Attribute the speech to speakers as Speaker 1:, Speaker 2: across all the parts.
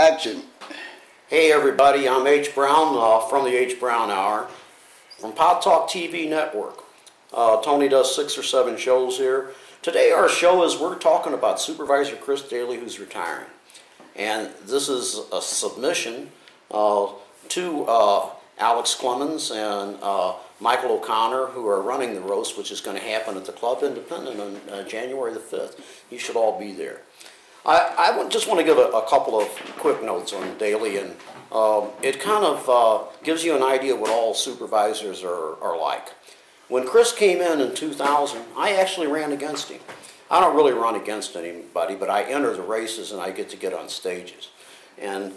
Speaker 1: Action.
Speaker 2: Hey everybody, I'm H. Brown from the H. Brown Hour from Pod Talk TV Network. Tony does 6 or 7 shows here. Today our show is we're talking about Supervisor Chris Daly, who's retiring. And this is a submission to Alex Clemens and Michael O'Connor, who are running the roast, which is going to happen at the Club Independent on January the 5th. You should all be there. I just want to give a couple of quick notes on Daly, and it kind of gives you an idea what all supervisors are like. When Chris came in 2000, I actually ran against him. I don't really run against anybody, but I enter the races and I get to get on stages. And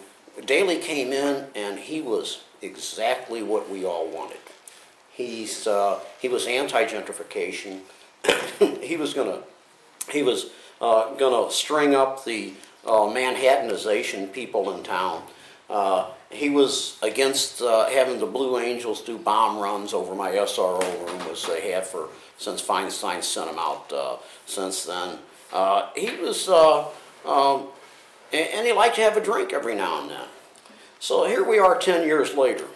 Speaker 2: Daly came in and he was exactly what we all wanted. He was anti-gentrification. he was gonna string up the Manhattanization people in town. He was against having the Blue Angels do bomb runs over my SRO room, which they have since Feinstein sent him out since then. He was, and he liked to have a drink every now and then. So here we are 10 years later.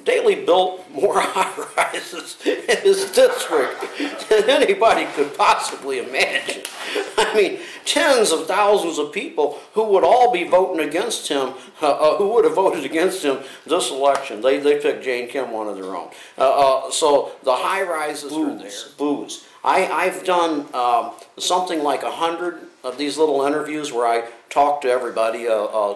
Speaker 2: Daly built more high-rises in his district than anybody could possibly imagine. I mean, tens of thousands of people who would all be voting against him, who would have voted against him this election. They picked Jane Kim, one of their own. So the high-rises are there. Booze. I've done something like 100 of these little interviews where I talk to everybody.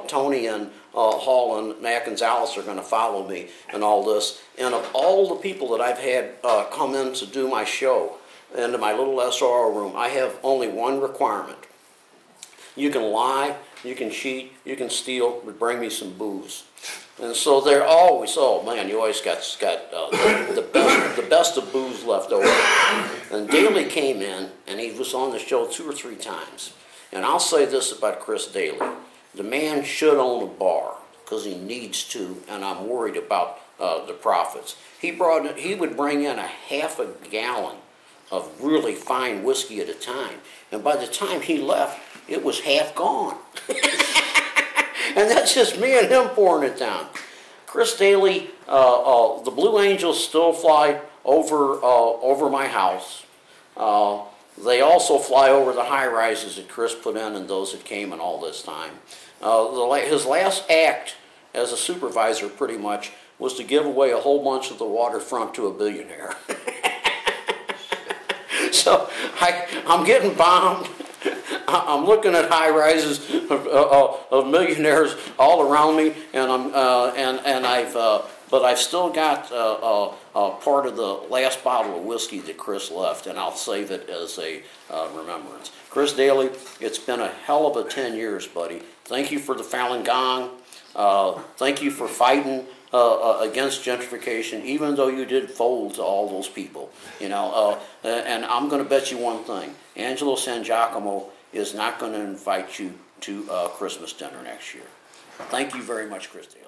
Speaker 2: Tony and Hall and Mac and Zales are going to follow me and all this. And of all the people that I've had come in to do my show into my little SRO room, I have only one requirement. You can lie, you can cheat, you can steal, but bring me some booze. And so they're always, oh man, you always got the best of booze left over. And Daly came in, and he was on the show 2 or 3 times. And I'll say this about Chris Daly. The man should own a bar, because he needs to, and I'm worried about the profits. He would bring in a half a gallon of really fine whiskey at a time. And by the time he left, it was half gone. And that's just me and him pouring it down. Chris Daly, the Blue Angels still fly over my house. They also fly over the high-rises that Chris put in and those that came in all this time. His last act as a supervisor, pretty much, was to give away a whole bunch of the waterfront to a billionaire. So I'm getting bombed. I'm looking at high-rises of millionaires all around me, and but I've still got part of the last bottle of whiskey that Chris left, and I'll save it as a remembrance. Chris Daly, it's been a hell of a 10 years, buddy. Thank you for the Falun Gong. Thank you for fighting against gentrification, even though you did fold to all those people. You know, and I'm going to bet you one thing: Angelo San Giacomo is not going to invite you to Christmas dinner next year. Thank you very much, Chris Daly.